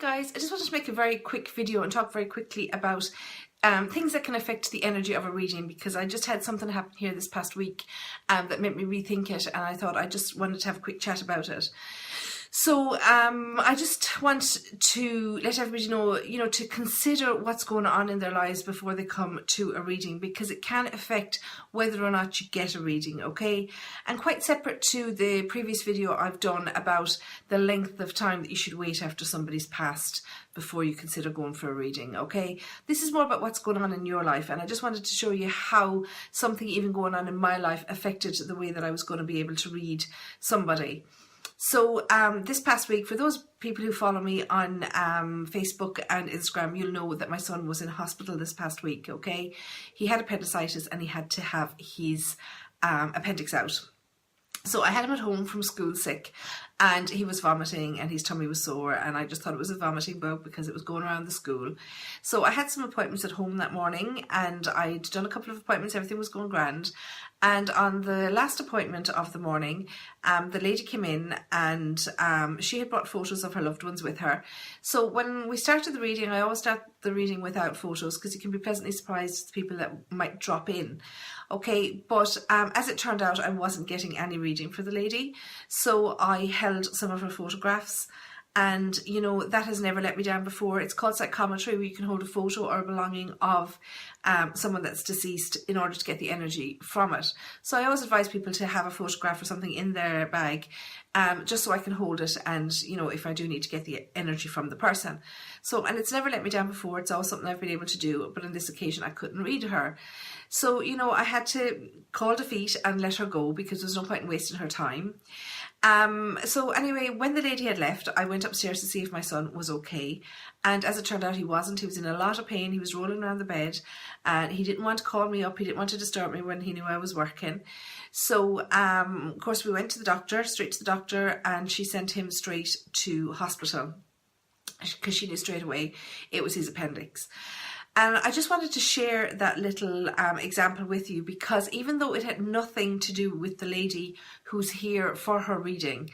guys, I just wanted to make a very quick video and talk very quickly about things that can affect the energy of a reading, because I just had something happen here this past week that made me rethink it, and I thought I just wanted to have a quick chat about it. So I just want to let everybody know, to consider what's going on in their lives before they come to a reading, because it can affect whether or not you get a reading, okay? And quite separate to the previous video I've done about the length of time that you should wait after somebody's passed before you consider going for a reading, okay? This is more about what's going on in your life, and I just wanted to show you how something even going on in my life affected the way that I was going to be able to read somebody. So this past week, for those people who follow me on Facebook and Instagram, you'll know that my son was in hospital this past week, okay? He had appendicitis and he had to have his appendix out. So I had him at home from school sick, and he was vomiting and his tummy was sore, and I just thought it was a vomiting bug because it was going around the school. So I had some appointments at home that morning, and I'd done a couple of appointments, everything was going grand. And on the last appointment of the morning, the lady came in, and she had brought photos of her loved ones with her. So when we started the reading, I always start the reading without photos because you can be pleasantly surprised at people that might drop in. Okay, but as it turned out, I wasn't getting any reading for the lady. So I held some of her photographs. And, that has never let me down before. It's called psychometry, where you can hold a photo or a belonging of someone that's deceased in order to get the energy from it. So I always advise people to have a photograph or something in their bag, just so I can hold it and, if I do need to get the energy from the person. So, and it's never let me down before. It's always something I've been able to do, but on this occasion I couldn't read her. So, I had to call defeat and let her go because there's no point in wasting her time. So anyway, when the lady had left, I went upstairs to see if my son was okay. And as it turned out, he wasn't. He was in a lot of pain. He was rolling around the bed, and he didn't want to call me up. He didn't want to disturb me when he knew I was working. So, of course, we went to the doctor, straight to the doctor, and she sent him straight to hospital because she knew straight away it was his appendix. And I just wanted to share that little example with you, because even though it had nothing to do with the lady who's here for her reading,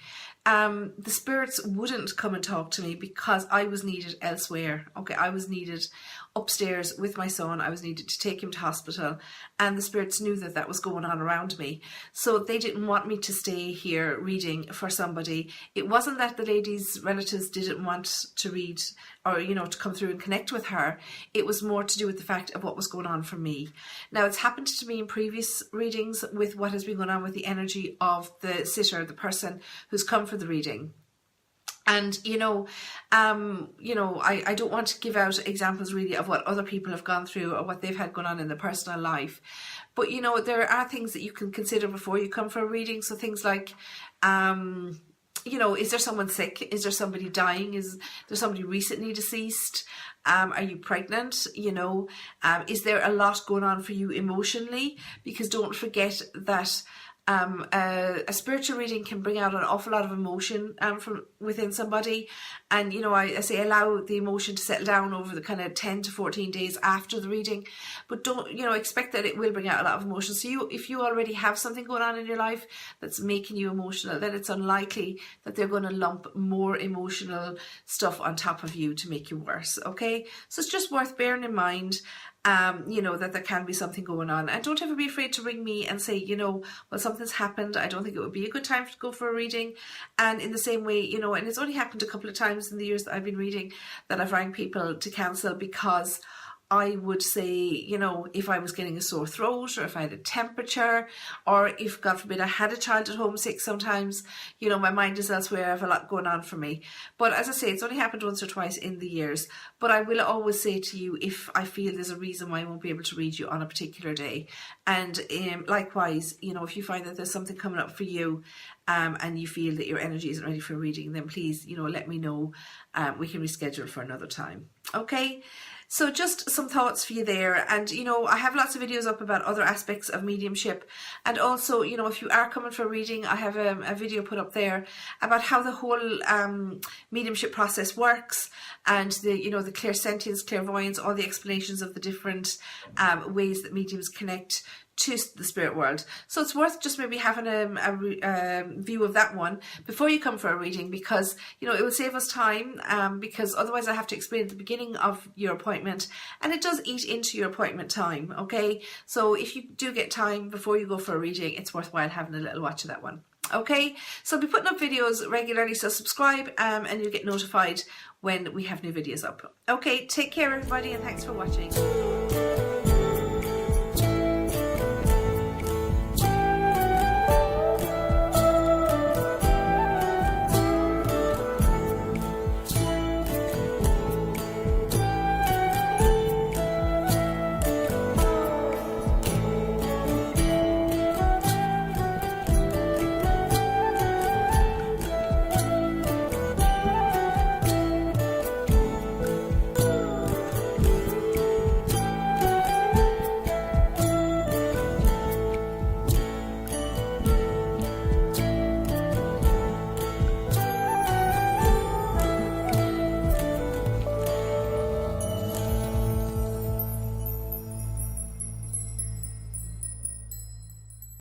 the spirits wouldn't come and talk to me because I was needed elsewhere. Okay, I was needed upstairs with my son. I was needed to take him to hospital, and the spirits knew that that was going on around me. So they didn't want me to stay here reading for somebody. It wasn't that the lady's relatives didn't want to read or, to come through and connect with her. It was more to do with the fact of what was going on for me. Now, it's happened to me in previous readings with what has been going on with the energy of the sitter, the person who's come for the reading. And, I don't want to give out examples really of what other people have gone through or what they've had going on in their personal life. But, there are things that you can consider before you come for a reading. So things like, is there someone sick? Is there somebody dying? Is there somebody recently deceased? Are you pregnant? Is there a lot going on for you emotionally? Because don't forget that a spiritual reading can bring out an awful lot of emotion from within somebody, and I say allow the emotion to settle down over the kind of 10 to 14 days after the reading, but don't expect that it will bring out a lot of emotion. So if you already have something going on in your life that's making you emotional, then it's unlikely that they're going to lump more emotional stuff on top of you to make you worse. Okay, so it's just worth bearing in mind that there can be something going on. And don't ever be afraid to ring me and say, well, something's happened. I don't think it would be a good time to go for a reading. And in the same way, and it's only happened a couple of times in the years that I've been reading that I've rang people to cancel because I would say, if I was getting a sore throat, or if I had a temperature, or if, God forbid, I had a child at home sick sometimes, my mind is elsewhere. I have a lot going on for me. But as I say, it's only happened once or twice in the years. But I will always say to you, if I feel there's a reason why I won't be able to read you on a particular day. And likewise, if you find that there's something coming up for you, and you feel that your energy isn't ready for reading, then please, let me know. We can reschedule for another time. Okay? So just some thoughts for you there. And, I have lots of videos up about other aspects of mediumship. And also, if you are coming for a reading, I have a video put up there about how the whole mediumship process works, and the clairsentience, clairvoyance, all the explanations of the different ways that mediums connect to the spirit world. So it's worth just maybe having a view of that one before you come for a reading, because you know it will save us time, because otherwise I have to explain at the beginning of your appointment, and it does eat into your appointment time. Okay, so if you do get time before you go for a reading, it's worthwhile having a little watch of that one. Okay, so I'll be putting up videos regularly, so subscribe and you'll get notified when we have new videos up. Okay, take care everybody, and thanks for watching.